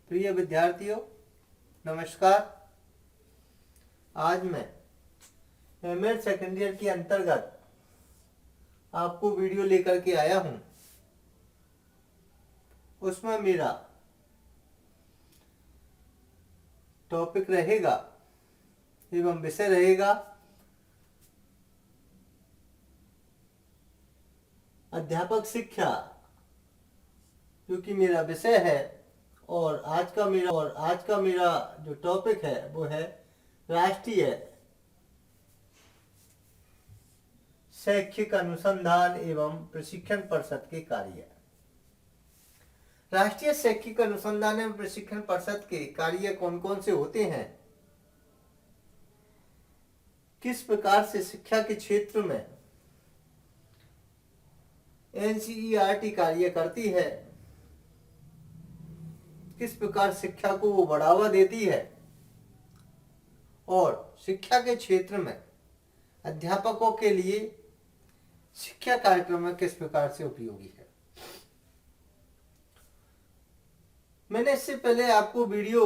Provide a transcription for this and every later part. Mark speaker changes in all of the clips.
Speaker 1: प्रिय विद्यार्थियों, नमस्कार। आज मैं एमएड सेकेंड ईयर के अंतर्गत आपको वीडियो लेकर के आया हूं। उसमें मेरा टॉपिक रहेगा एवं विषय रहेगा अध्यापक शिक्षा, जो कि मेरा विषय है। और आज का मेरा जो टॉपिक है वो है राष्ट्रीय शैक्षिक अनुसंधान एवं प्रशिक्षण परिषद के कार्य। राष्ट्रीय शैक्षिक अनुसंधान एवं प्रशिक्षण परिषद के कार्य कौन कौन से होते हैं, किस प्रकार से शिक्षा के क्षेत्र में एनसीईआरटी कार्य करती है, किस प्रकार शिक्षा को वो बढ़ावा देती है और शिक्षा के क्षेत्र में अध्यापकों के लिए शिक्षा कार्यक्रम में किस प्रकार से उपयोगी है। मैंने इससे पहले आपको वीडियो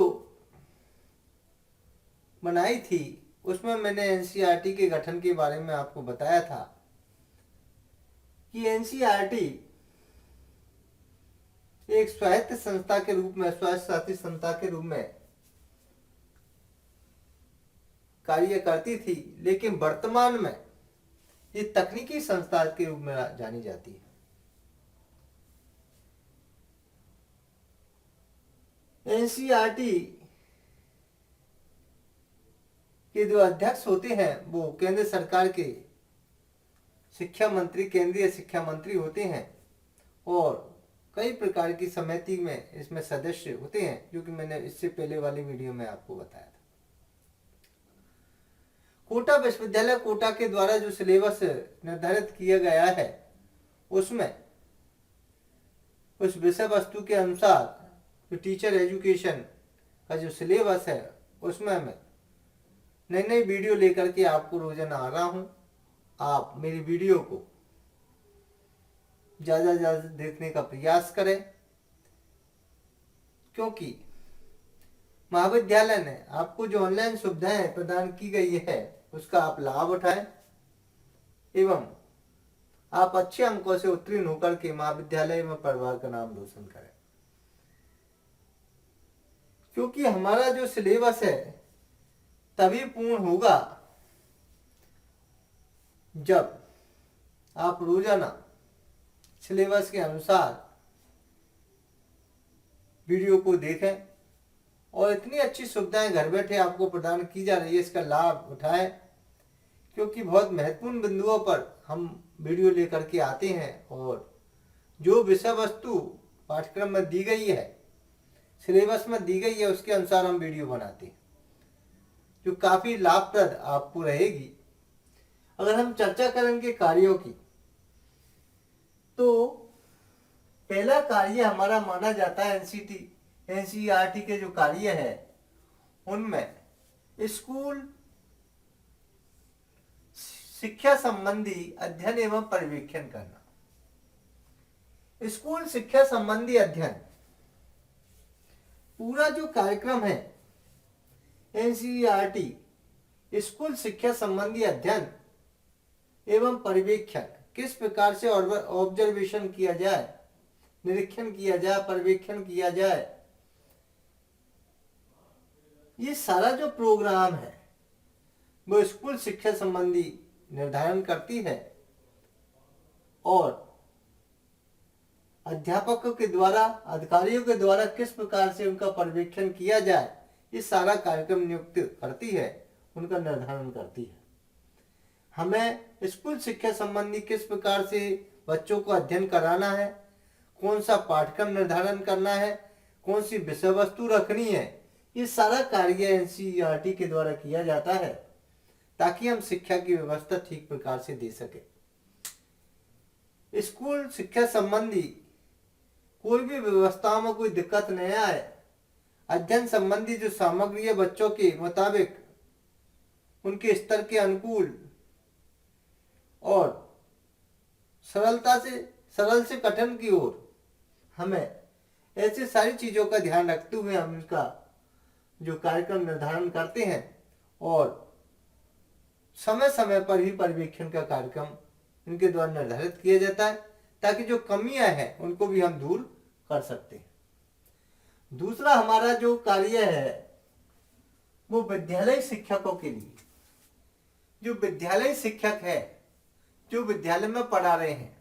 Speaker 1: बनाई थी, उसमें मैंने एनसीईआरटी के गठन के बारे में आपको बताया था कि एनसीईआरटी एक स्वायत्त संस्था के रूप में, स्वायत्त शासित संस्था के रूप में कार्य करती थी, लेकिन वर्तमान में ये तकनीकी संस्था के रूप में जानी जाती है। एनसीईआरटी के जो अध्यक्ष होते हैं वो केंद्र सरकार के शिक्षा मंत्री, केंद्रीय शिक्षा मंत्री होते हैं और कई प्रकार की समिति में इसमें सदस्य होते हैं, जो कि मैंने इससे पहले वाली वीडियो में आपको बताया था। कोटा विश्वविद्यालय कोटा के द्वारा जो सिलेबस निर्धारित किया गया है, उसमें उस विषय वस्तु के अनुसार जो टीचर एजुकेशन का जो सिलेबस है, उसमें मैं नई नई वीडियो लेकर के आपको रोजाना आ रहा हूं। आप मेरी वीडियो को ज्यादा ज्यादा देखने का प्रयास करें, क्योंकि महाविद्यालय ने आपको जो ऑनलाइन सुविधाएं प्रदान की गई है उसका आप लाभ उठाएं एवं आप अच्छे अंकों से उत्तीर्ण होकर के महाविद्यालय में परिवार का नाम रोशन करें। क्योंकि हमारा जो सिलेबस है तभी पूर्ण होगा जब आप रोजाना सिलेबस के अनुसार वीडियो को देखें और इतनी अच्छी सुविधाएं घर बैठे आपको प्रदान की जा रही है, इसका लाभ उठाएं। क्योंकि बहुत महत्वपूर्ण बिंदुओं पर हम वीडियो लेकर के आते हैं और जो विषय वस्तु पाठ्यक्रम में दी गई है, सिलेबस में दी गई है, उसके अनुसार हम वीडियो बनाते हैं, जो काफी लाभप्रद आपको रहेगी। अगर हम चर्चा करेंगे कार्यों की, तो पहला कार्य हमारा माना जाता है एनसीईआरटी के जो कार्य है उनमें स्कूल शिक्षा संबंधी अध्ययन एवं पर्यवेक्षण करना। स्कूल शिक्षा संबंधी अध्ययन पूरा जो कार्यक्रम है एनसीईआरटी स्कूल शिक्षा संबंधी अध्ययन एवं पर्यवेक्षण, किस प्रकार से ऑब्जर्वेशन किया जाए, निरीक्षण किया जाए, पर्यवेक्षण किया जाए, ये सारा जो प्रोग्राम है वो स्कूल शिक्षा संबंधी निर्धारण करती है और अध्यापकों के द्वारा, अधिकारियों के द्वारा किस प्रकार से उनका पर्यवेक्षण किया जाए, ये सारा कार्यक्रम नियुक्त करती है, उनका निर्धारण करती है। हमें स्कूल शिक्षा संबंधी किस प्रकार से बच्चों को अध्ययन कराना है, कौन सा पाठ्यक्रम निर्धारण करना है, कौन सी विषय वस्तु रखनी है, ये सारा कार्य एनसीईआरटी के द्वारा किया जाता है ताकि हम शिक्षा की व्यवस्था ठीक प्रकार से दे सके। स्कूल शिक्षा संबंधी कोई भी व्यवस्थाओं में कोई दिक्कत नहीं आए, अध्ययन संबंधी जो सामग्री है बच्चों के मुताबिक, उनके स्तर के अनुकूल और सरल से कठिन की ओर हमें ऐसे सारी चीजों का ध्यान रखते हुए हम इसका जो कार्यक्रम निर्धारण करते हैं और समय समय पर ही पर्यवेक्षण का कार्यक्रम इनके द्वारा निर्धारित किया जाता है, ताकि जो कमियां हैं उनको भी हम दूर कर सकते हैं। दूसरा हमारा जो कार्य है वो विद्यालय शिक्षकों के लिए, जो विद्यालय शिक्षक है, जो विद्यालय में पढ़ा रहे हैं,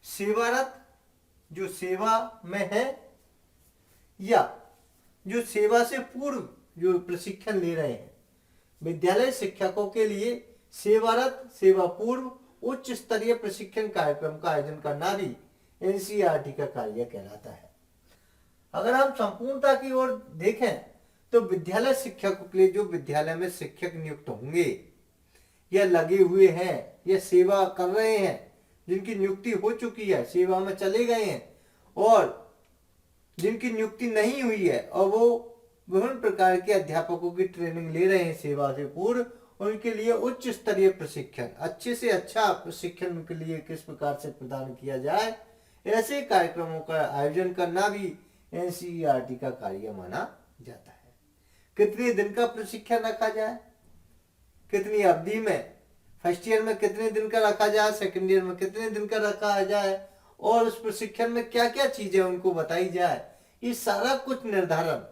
Speaker 1: सेवारत जो सेवा में है या जो सेवा से पूर्व जो प्रशिक्षण ले रहे हैं, विद्यालय शिक्षकों के लिए सेवारत सेवा पूर्व उच्च स्तरीय प्रशिक्षण कार्यक्रम का आयोजन करना भी एनसीईआरटी का कार्य कहलाता है। अगर हम संपूर्णता की ओर देखें तो विद्यालय शिक्षकों के लिए जो विद्यालय में शिक्षक नियुक्त होंगे या लगे हुए हैं या सेवा कर रहे हैं, जिनकी नियुक्ति हो चुकी है, सेवा में चले गए हैं, और जिनकी नियुक्ति नहीं हुई है और वो विभिन्न प्रकार के अध्यापकों की ट्रेनिंग ले रहे हैं सेवा से पूर्व, उनके लिए उच्च स्तरीय प्रशिक्षण, अच्छे से अच्छा प्रशिक्षण उनके लिए किस प्रकार से प्रदान किया जाए, ऐसे कार्यक्रमों का आयोजन करना भी एनसीईआरटी का कार्य माना जाता है। कितने दिन का प्रशिक्षण रखा जाए, कितनी अवधि में, फर्स्ट ईयर में कितने दिन का रखा जाए, सेकेंड ईयर में कितने दिन का रखा जाए, और उस प्रशिक्षण में क्या क्या चीजें उनको बताई जाए, ये सारा कुछ निर्धारण,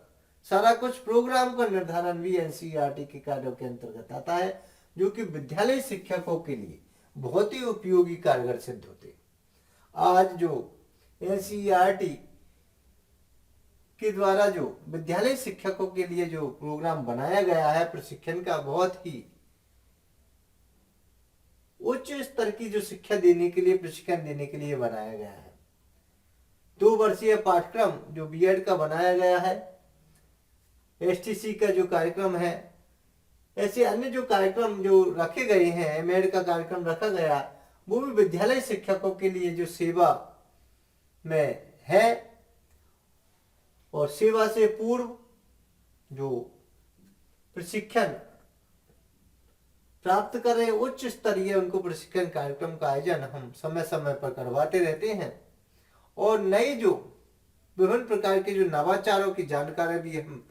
Speaker 1: सारा कुछ प्रोग्राम का निर्धारण भी एनसीईआरटी के कार्यों के अंतर्गत आता है, जो कि विद्यालय शिक्षकों के लिए बहुत ही उपयोगी कारगर सिद्ध होते। आज जो एनसीईआरटी के द्वारा जो विद्यालय शिक्षकों के लिए जो प्रोग्राम बनाया गया है प्रशिक्षण का, बहुत ही उच्च स्तर की जो शिक्षा देने के लिए, प्रशिक्षण देने के लिए बनाया गया है। 2 वर्षीय पाठ्यक्रम जो बीएड का बनाया गया है, एसटीसी का जो कार्यक्रम है, ऐसे अन्य जो कार्यक्रम जो रखे गए हैं, एमएड का कार्यक्रम रखा गया, वो भी विद्यालय शिक्षकों के लिए जो सेवा में है और सेवा से पूर्व जो प्रशिक्षण प्राप्त कर रहे उच्च स्तरीय उनको प्रशिक्षण कार्यक्रम का आयोजन हम समय समय पर करवाते रहते हैं, और नई जो विभिन्न प्रकार के जो नवाचारों की जानकारी भी हम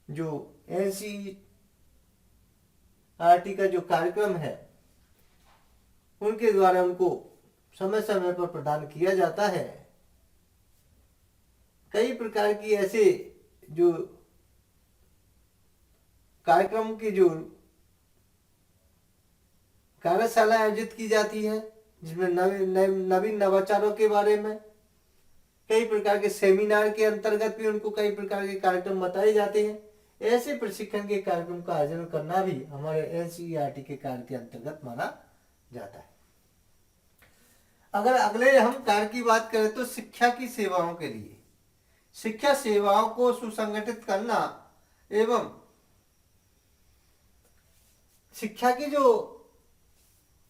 Speaker 1: जो एनसीईआरटी का जो कार्यक्रम है उनके द्वारा उनको समय समय पर प्रदान किया जाता है। कई प्रकार की ऐसे जो कार्यक्रम की जो कार्यशाला आयोजित की जाती है, जिसमें नवीन नवाचारों के बारे में कई प्रकार के सेमिनार के अंतर्गत भी उनको कई प्रकार के कार्यक्रम बताए जाते हैं। ऐसे प्रशिक्षण के कार्यक्रम का आयोजन करना भी हमारे एनसीईआरटी के कार्य के अंतर्गत माना जाता है। अगर अगले हम कार्य की बात करें तो शिक्षा की सेवाओं के लिए, शिक्षा सेवाओं को सुसंगठित करना एवं शिक्षा की जो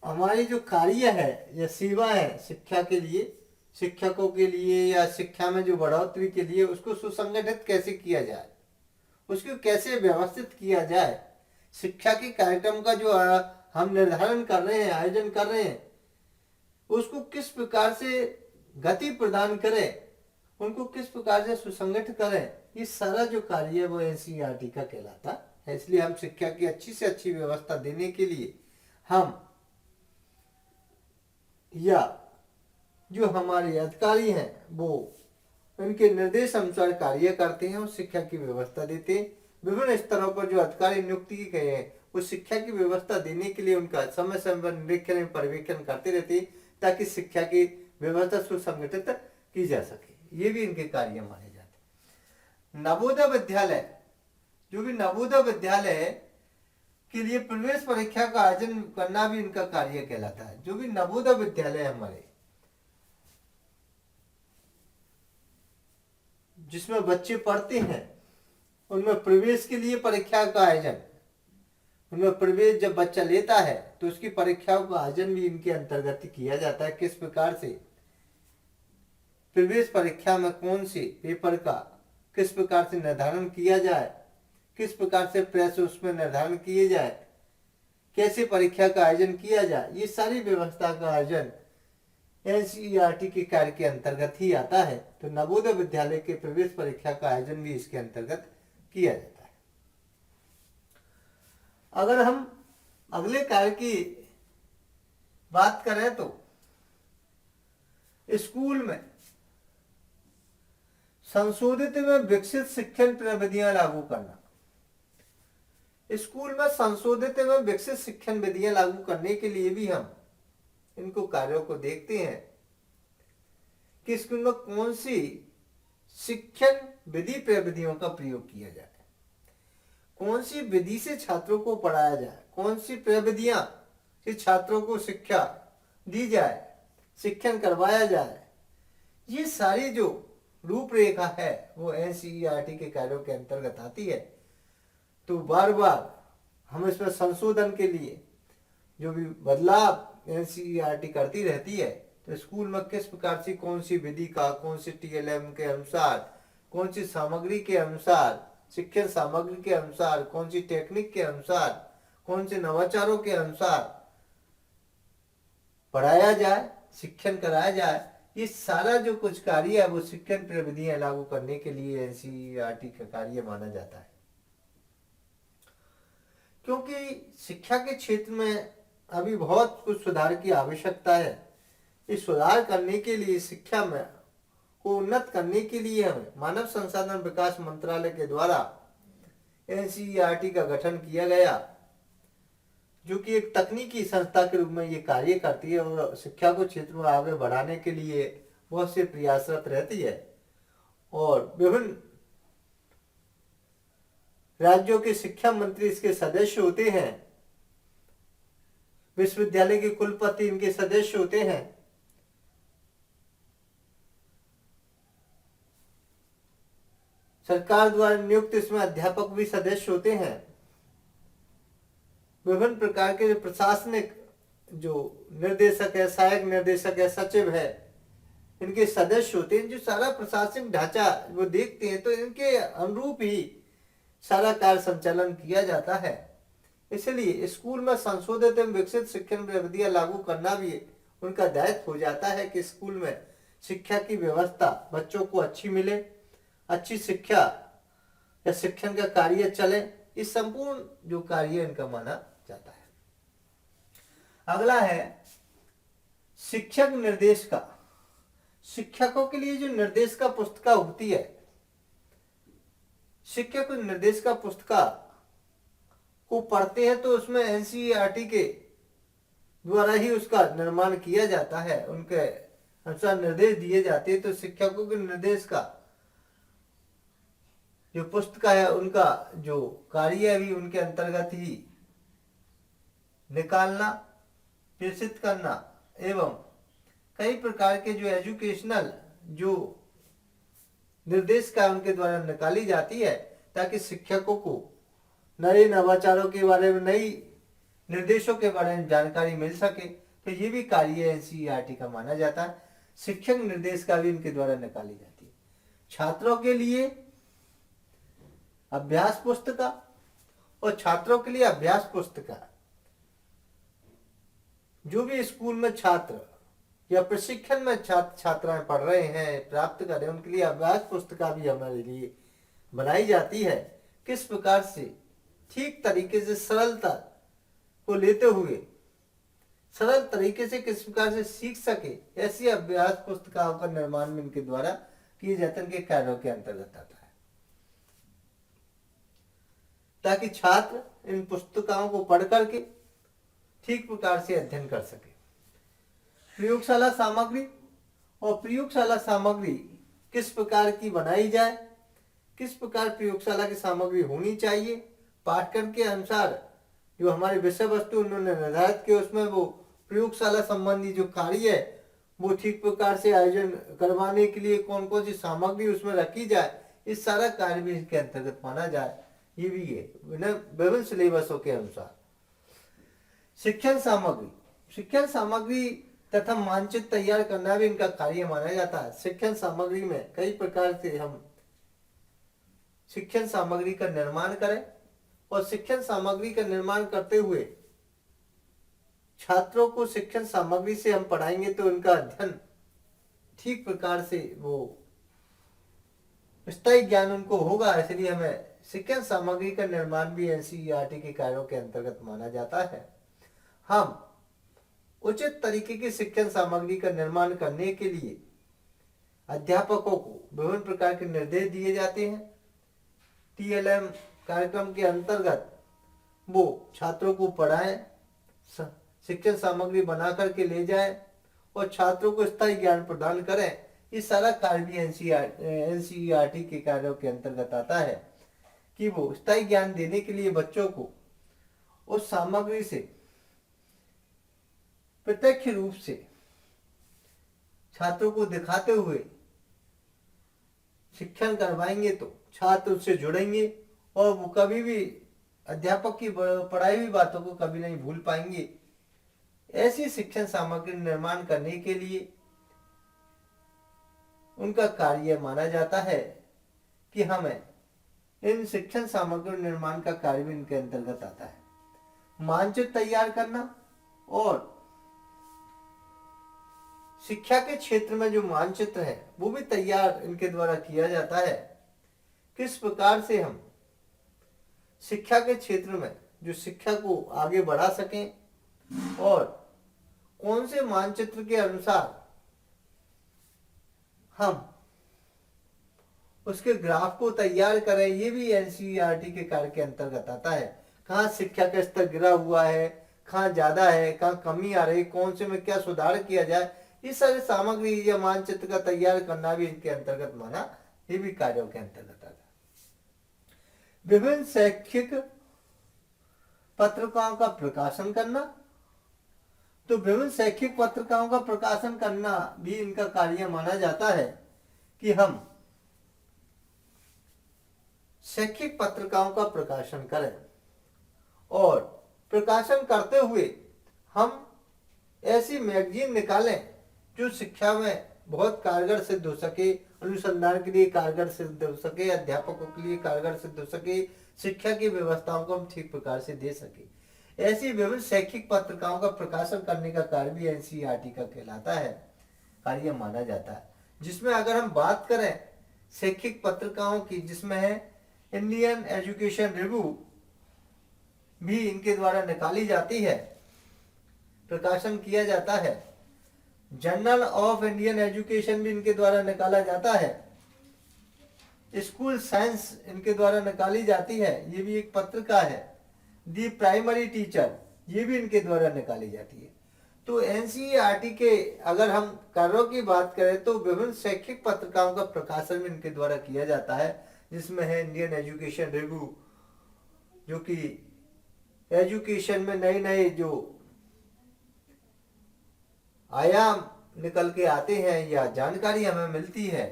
Speaker 1: हमारी जो कार्य है या सेवा है शिक्षा के लिए, शिक्षकों के लिए या शिक्षा में जो बढ़ोतरी के लिए, उसको सुसंगठित कैसे किया जाए, उसको कैसे व्यवस्थित किया जाए, शिक्षा के कार्यक्रम का जो हम निर्धारण कर रहे हैं, आयोजन कर रहे हैं, उसको किस प्रकार से गति प्रदान करें, उनको किस प्रकार से सुसंगठित करें, ये सारा जो कार्य है वो एनसीईआरटी का कहलाता है। इसलिए हम शिक्षा की अच्छी से अच्छी व्यवस्था देने के लिए हम या जो हमारे अधिकारी हैं वो उनके निर्देश अनुसार कार्य करते हैं और शिक्षा की व्यवस्था देते हैं। विभिन्न स्तरों पर जो अधिकारी नियुक्ति की गए हैं वो शिक्षा की व्यवस्था देने के लिए उनका समय समय पर निरीक्षण एवं पर्यवेक्षण करते रहते हैं, ताकि शिक्षा की व्यवस्था सुसंगठित की जा सके। ये भी इनके कार्य माने जाते हैं। नवोदय विद्यालय, जो भी नवोदय विद्यालय है के लिए प्रवेश परीक्षा का आयोजन करना भी इनका कार्य कहलाता है। जो भी नवोदय विद्यालय हमारे जिसमें बच्चे पढ़ते हैं, उनमें प्रवेश के लिए परीक्षा का आयोजन, उनमें प्रवेश जब बच्चा लेता है तो उसकी परीक्षाओं का आयोजन भी इनके अंतर्गत किया जाता है। किस प्रकार से प्रवेश परीक्षा में कौन से पेपर का किस प्रकार से निर्धारण किया जाए, किस प्रकार से प्रश्न उसमें निर्धारण किए जाए, कैसे परीक्षा का आयोजन किया जाए, ये सारी व्यवस्था का आयोजन एनसीईआरटी के कार्य के अंतर्गत ही आता है। तो नवोदय विद्यालय के प्रवेश परीक्षा का आयोजन भी इसके अंतर्गत किया जाता है। अगर हम अगले कार्य की बात करें तो स्कूल में संशोधित एवं विकसित शिक्षण प्रविधियां लागू करना। स्कूल में संशोधित एवं विकसित शिक्षण विधियां लागू करने के लिए भी हम इनको कार्यों को देखते हैं कि स्कूल में कौन सी शिक्षण विधि प्रविधियों का प्रयोग किया जाए, कौन सी विधि से छात्रों को पढ़ाया जाए, कौन सी प्रविधियां से छात्रों को शिक्षा दी जाए, शिक्षण करवाया जाए। ये सारी जो रूपरेखा है वो एनसीईआरटी के कार्यों के अंतर्गत आती है। तो बार बार हम इसमें संशोधन के लिए जो भी बदलाव एनसीईआरटी करती रहती है, तो स्कूल में किस प्रकार से कौन सी विधि का, कौन सी टीएलएम के अनुसार, कौन सी सामग्री के अनुसार, शिक्षण सामग्री के अनुसार, कौन सी टेक्निक के अनुसार, कौन से नवाचारों के अनुसार पढ़ाया जाए, शिक्षण कराया जाए, ये सारा जो कुछ कार्य है वो शिक्षण प्रविधियां लागू करने के लिए एनसीईआरटी का कार्य माना जाता है। क्योंकि शिक्षा के क्षेत्र में अभी बहुत कुछ सुधार की आवश्यकता है। इस सुधार करने के लिए, शिक्षा में को उन्नत करने के लिए हमें मानव संसाधन विकास मंत्रालय के द्वारा एनसीईआरटी का गठन किया गया, जो कि एक तकनीकी संस्था के रूप में ये कार्य करती है और शिक्षा को क्षेत्र में आगे बढ़ाने के लिए बहुत से प्रयासरत रहती है। और विभिन्न राज्यों के शिक्षा मंत्री इसके सदस्य होते हैं, विश्वविद्यालय के कुलपति इनके सदस्य होते हैं। सरकार द्वारा नियुक्त इसमें अध्यापक भी सदस्य होते हैं। विभिन्न प्रकार के प्रशासनिक जो निर्देशक है, सहायक निर्देशक है, सचिव है, इनके सदस्य होते हैं, जो सारा प्रशासनिक ढांचा वो देखते हैं। तो इनके अनुरूप ही सारा कार्य संचालन किया जाता है। इसलिए स्कूल में संशोधित एवं विकसित शिक्षण प्रविधियां लागू करना भी उनका दायित्व हो जाता है कि स्कूल में शिक्षा की व्यवस्था बच्चों को अच्छी मिले, अच्छी शिक्षा या शिक्षण का कार्य चले। इस संपूर्ण जो कार्य इनका माना जाता है। अगला है शिक्षक निर्देशिका। शिक्षकों के लिए जो निर्देशिका पुस्तिका होती है, शिक्षक निर्देशिका पुस्तिका को पढ़ते हैं तो उसमें एनसीईआरटी के द्वारा ही उसका निर्माण किया जाता है, उनके अनुसार निर्देश दिए जाते हैं। तो शिक्षकों के निर्देश का जो पुस्तिका है उनका जो कार्य है भी उनके अंतर्गत ही निकालना, प्रेषित करना एवं कई प्रकार के जो एजुकेशनल जो निर्देश का उनके द्वारा निकाली जाती है, ताकि शिक्षकों को नए नवाचारों के बारे में, नई निर्देशों के बारे में जानकारी मिल सके। तो ये भी कार्य एनसीईआरटी का माना जाता है। शिक्षक निर्देश का भी इनके द्वारा निकाली जाती है। छात्रों के लिए अभ्यास पुस्तिका और छात्रों के लिए अभ्यास पुस्तिका। जो भी स्कूल में छात्र या प्रशिक्षण में छात्र छात्राएं पढ़ रहे हैं, प्राप्त कर रहे हैं, उनके लिए अभ्यास पुस्तिका भी हमारे लिए बनाई जाती है। किस प्रकार से ठीक तरीके से सरलता को लेते हुए सरल तरीके से किस प्रकार से सीख सके, ऐसी अभ्यास पुस्तिकाओं का निर्माण में इनके द्वारा किए जाते हैं, के कार्यों के अंतर्गत आता है, ताकि छात्र इन पुस्तिकाओं को पढ़ करके ठीक प्रकार से अध्ययन कर सके। प्रयोगशाला सामग्री और प्रयोगशाला सामग्री किस प्रकार की बनाई जाए, किस प्रकार प्रयोगशाला की सामग्री होनी चाहिए, पाठ्यक्रम के अनुसार जो हमारे विषय वस्तु उन्होंने निर्धारित किए, उसमें वो प्रयोगशाला संबंधी जो कार्य है वो ठीक प्रकार से आयोजन करवाने के लिए कौन कौन सी सामग्री उसमें रखी जाए, इस सारा कार्य भी इसके अंतर्गत माना जाए। ये भी है विभिन्न सिलेबसों के अनुसार। शिक्षण सामग्री, शिक्षण सामग्री तथा मानचित्र तैयार करना भी इनका कार्य माना जाता है। शिक्षण सामग्री में कई प्रकार से हम शिक्षण सामग्री का निर्माण करें और शिक्षण सामग्री का निर्माण करते हुए छात्रों को शिक्षण सामग्री से हम पढ़ाएंगे तो उनका अध्ययन ठीक प्रकार से वो स्थायी ज्ञान उनको होगा। इसलिए हमें शिक्षण सामग्री का निर्माण भी एनसीईआरटी के कार्यों के अंतर्गत माना जाता है। हम उचित तरीके की शिक्षण सामग्री का निर्माण करने के लिए अध्यापकों को विभिन्न प्रकार के निर्देश दिए जाते हैं। टीएलएम कार्यक्रम के अंतर्गत वो छात्रों को पढ़ाएं, शिक्षण सामग्री बना करके ले जाएं और छात्रों को स्थायी ज्ञान प्रदान करें। ये सारा कार्य भी एनसीईआरटी के कार्यों के अंतर्गत आता है कि वो स्थायी ज्ञान देने के लिए बच्चों को उस सामग्री से प्रत्यक्ष रूप से छात्रों को दिखाते हुए शिक्षण करवाएंगे तो छात्र उससे जुड़ेंगे और वो कभी भी अध्यापक की पढ़ाई हुई बातों को कभी नहीं भूल पाएंगे। ऐसी शिक्षण सामग्री निर्माण करने के लिए उनका कार्य माना जाता है कि हमें इन शिक्षण सामग्री निर्माण का कार्य भी इनके अंतर्गत आता है। मानचित्र तैयार करना और शिक्षा के क्षेत्र में जो मानचित्र है वो भी तैयार इनके द्वारा किया जाता है। किस प्रकार से हम शिक्षा के क्षेत्र में जो शिक्षा को आगे बढ़ा सकें और कौन से मानचित्र के अनुसार हम उसके ग्राफ को तैयार करें, ये भी एनसीईआरटी के कार्य के अंतर्गत आता है। कहाँ शिक्षा का स्तर गिरा हुआ है, कहाँ ज्यादा है, कहाँ कमी आ रही, कौन से में क्या सुधार किया जाए, ये सारे सामग्री या मानचित्र का तैयार करना भी इनके अंतर्गत माना, ये भी कार्यों के अंतर्गत आता है। विभिन्न शैक्षिक पत्रिकाओं का प्रकाशन करना, तो विभिन्न शैक्षिक पत्रिकाओं का प्रकाशन करना भी इनका कार्य माना जाता है कि हम शैक्षिक पत्रिकाओं का प्रकाशन करें और प्रकाशन करते हुए हम ऐसी मैगजीन निकालें जो शिक्षा में बहुत कारगर सिद्ध हो सके, अनुसंधान के लिए कारगर सिद्ध हो सके, अध्यापकों के लिए कारगर सिद्ध हो सके, शिक्षा की व्यवस्थाओं को हम ठीक प्रकार से दे सके। ऐसी विभिन्न शैक्षिक पत्रिकाओं का प्रकाशन करने का कार्य भी एनसीईआरटी का कहलाता है, कार्य माना जाता है। जिसमें अगर हम बात करें शैक्षिक पत्रिकाओं की, जिसमें है इंडियन एजुकेशन रिव्यू भी इनके द्वारा निकाली जाती है, प्रकाशन किया जाता है। जर्नल ऑफ इंडियन एजुकेशन भी इनके द्वारा निकाला जाता है। स्कूल साइंस इनके द्वारा निकाली जाती है, ये भी एक पत्रिका है। दी प्राइमरी टीचर, ये भी इनके द्वारा निकाली जाती है। तो एनसीईआरटी के अगर हम कार्यों की बात करें तो विभिन्न शैक्षिक पत्रिकाओं का प्रकाशन भी इनके द्वारा किया जाता है, जिसमें है इंडियन एजुकेशन रिव्यू, जो कि एजुकेशन में नए नए जो आयाम निकल के आते हैं या जानकारी हमें मिलती है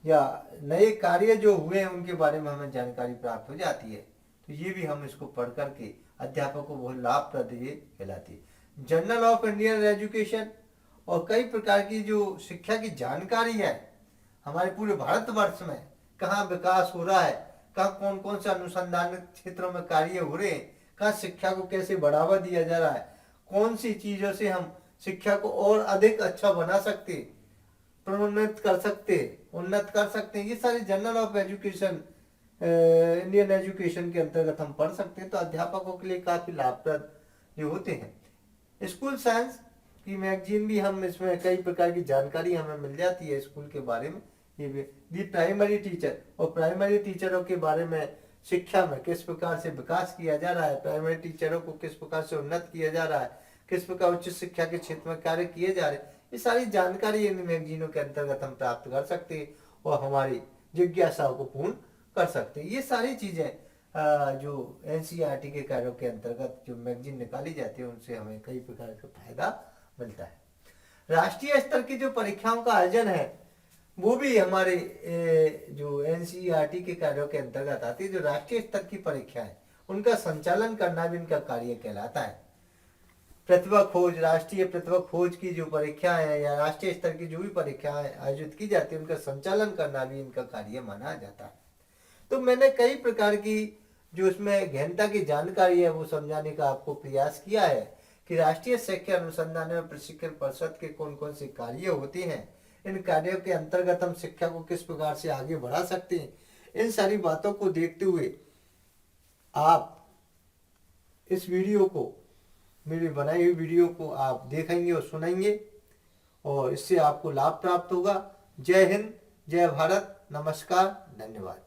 Speaker 1: या नए कार्य जो हुए हैं उनके बारे में हमें जानकारी प्राप्त हो जाती है, तो ये भी हम इसको पढ़ करके अध्यापकों को बहुत लाभप्रद ये कहलाती है। जर्नल ऑफ इंडियन एजुकेशन और कई प्रकार की जो शिक्षा की जानकारी है हमारे पूरे भारतवर्ष में, कहाँ विकास हो रहा है, कहाँ कौन कौन से अनुसंधान क्षेत्रों में कार्य हो रहे हैं, कहाँ शिक्षा को कैसे बढ़ावा दिया जा रहा है, कौन सी चीजों से हम शिक्षा को और अधिक अच्छा बना सकते, प्रोन्नत कर सकते, उन्नत कर सकते हैं, ये सारी journal of education Indian education के अंतर्गत हम पढ़ सकते हैं। तो अध्यापकों के लिए काफी लाभप्रद ये होते हैं। स्कूल साइंस की मैगजीन भी हम इसमें कई प्रकार की जानकारी हमें मिल जाती है स्कूल के बारे में। ये भी दी प्राइमरी टीचर और प्राइमरी टीचरों के बारे में, शिक्षा में किस प्रकार से विकास किया जा रहा है, प्राइमरी टीचरों को किस प्रकार से उन्नत किया जा रहा है, किस प्रकार उच्च शिक्षा के क्षेत्र में कार्य किए जा रहे हैं, ये सारी जानकारी इन मैगजीनों के अंतर्गत हम प्राप्त कर सकते हैं और हमारी जिज्ञासाओं को पूर्ण कर सकते हैं। ये सारी चीजें जो एनसीईआरटी के कार्यों के अंतर्गत जो मैगजीन निकाली जाती है उनसे हमें कई प्रकार का फायदा मिलता है। राष्ट्रीय स्तर की जो परीक्षाओं का आयोजन है वो भी हमारे जो एनसीईआरटी के कार्यों के अंतर्गत आती है। जो राष्ट्रीय स्तर की परीक्षा है उनका संचालन करना भी इनका कार्य कहलाता है। प्रतिभा खोज, राष्ट्रीय प्रतिभा खोज की जो परीक्षाएं है या राष्ट्रीय स्तर की जो भी परीक्षाएं आयोजित की जाती है उनका संचालन करना भी इनका कार्य माना जाता है। तो मैंने कई प्रकार की जो इसमें गहनता की जानकारी है वो समझाने का आपको प्रयास किया है कि राष्ट्रीय शिक्षा अनुसंधान एवं प्रशिक्षण परिषद के कौन कौन से कार्य होते हैं, इन कार्यों के अंतर्गत हम शिक्षा को किस प्रकार से आगे बढ़ा सकते हैं, इन सारी बातों को देखते हुए आप इस वीडियो को, मेरी बनाई हुई वीडियो को आप देखेंगे और सुनेंगे और इससे आपको लाभ प्राप्त होगा। जय हिंद, जय भारत, नमस्कार, धन्यवाद।